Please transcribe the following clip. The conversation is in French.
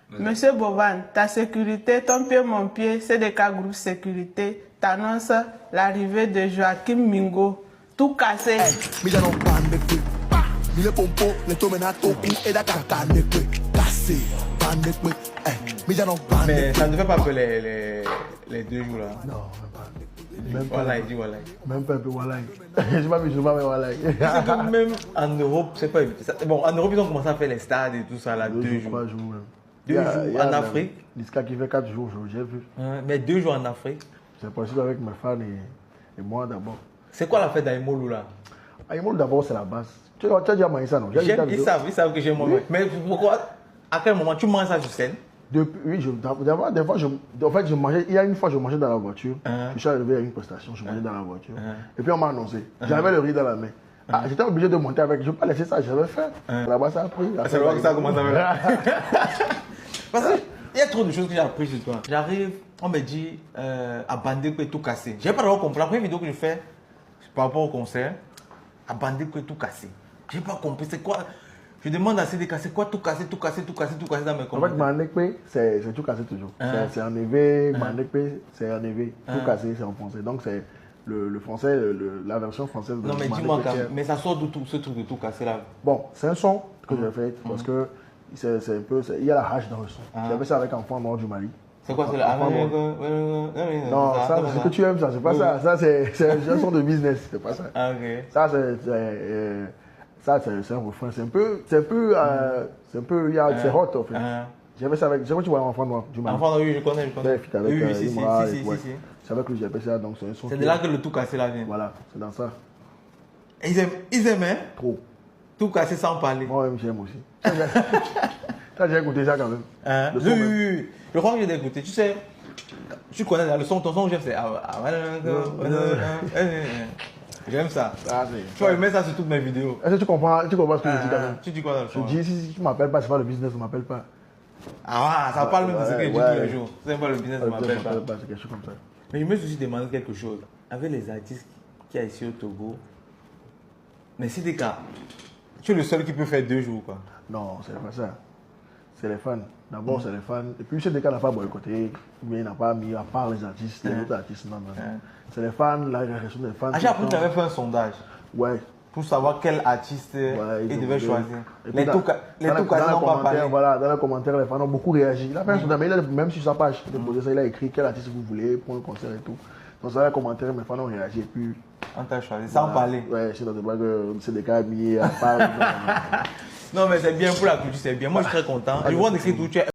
Monsieur Boban, ta sécurité, ton pied, mon pied, CDK Groupe Sécurité t'annonce l'arrivée de Joachim Mingo. Tout cassé. Mais ça ne fait pas peur les 2 jours là. Non, même pas. Voilà, il dit voilà. Même pas un peu voilà. Je ne sais pas, mais voilà. Même en Europe, c'est pas évident. Bon, en Europe, ils ont commencé à faire les stades et tout ça là, 2 jours. 3 jours même. 2 jours en Afrique. L'ISCA qui fait 4 jours, j'ai vu. Mais 2 jours en Afrique. J'ai passé avec mes fans et moi d'abord. C'est quoi la fête d'Aïmolou là? Aïmolou d'abord, c'est la base. Tu as déjà mangé ça, non? Ils savent que j'aime manger. Mais pourquoi? À quel moment tu manges ça sur scène? Oui, des fois, en fait, je mangeais. Il y a une fois, je mangeais dans la voiture. Je suis arrivé à une prestation, je mangeais dans la voiture. Et puis on m'a annoncé. J'avais le riz dans la main. J'étais obligé de monter avec. Je ne peux pas laisser ça, j'avais faim. Là-bas, ça a pris. C'est là que ça commence à faire. Parce qu'il y a trop de choses que j'ai appris sur toi. J'arrive, on me dit à Bandé que tout casser. Je n'ai pas vraiment compris. La première vidéo que je fais par rapport au concert, à Bandé que tout casser. Je n'ai pas compris. C'est quoi? Je demande à CDK, c'est quoi tout casser dans mes commentaires? En fait, Manekpe, c'est tout cassé toujours. C'est en éveil, Manekpe, c'est en éveil. Tout cassé, c'est en français. Donc, c'est le français, la version française de Non, mais dis-moi quand même, mais ça sort d'où ce truc de tout casser là? Bon, c'est un son que j'ai fait parce que c'est un peu. Il y a la hache dans le son. J'avais ça avec Enfant Mort du Mali. C'est quoi, c'est la Non, ça, c'est ce que tu aimes, ça, c'est pas ça. Ça, c'est un son de business, c'est pas ça. Ça, c'est un refrain, c'est un peu, c'est hot en fait. J'avais ça avec, je sais pas, tu vois Enfant Noir du Mali. Enfant Noir, oui, je connais. Avec Imra, c'est avec lui, j'appelle ça, donc c'est un son. C'est de là que le tout cassé là vient. Voilà, c'est dans ça. Et ils aimaient trop. Tout cassé sans parler. Moi, j'aime aussi. Ça, j'ai écouté ça quand même. Oui. Je crois que j'ai écouté. Tu sais, tu connais le son, ton son, j'aime, c'est. J'aime ça. Tu vas aimer ça sur toutes mes vidéos. Est-ce que tu comprends ce que je dis quand même? Tu dis quoi dans le son? Je dis, si tu ne m'appelles pas, c'est pas le business, ne m'appelle pas. Ah, ça parle même de ce que je dis tous les jours. C'est pas le business, ne m'appelle pas. C'est quelque chose comme ça. Mais je me suis aussi demandé quelque chose. Avec les artistes qui sont ici au Togo, mais si des cas, tu es le seul qui peut faire 2 jours, quoi. Non, c'est pas ça. C'est les fans. D'abord, c'est les fans. Et puis, si des cas n'a pas boycotté, mais il n'a pas mis à part les artistes, les autres artistes, non. C'est les fans, la réaction des fans. J'ai appris que tu avais fait un sondage. Ouais. Pour savoir quel artiste il devait choisir. Les tout n'ont pas parlé. Voilà, dans les commentaires, les fans ont beaucoup réagi. Il a fait un sondage, mais il a, même sur sa page, il a écrit quel artiste vous voulez pour un concert et tout. Donc, dans les commentaires, mes fans ont réagi. Et puis, on t'a choisi, sans parler. Ouais, c'est dans des blagues, c'est des cas mis à part. Non, mais c'est bien pour la culture, c'est bien. Moi, je suis très content. Je vois que tu es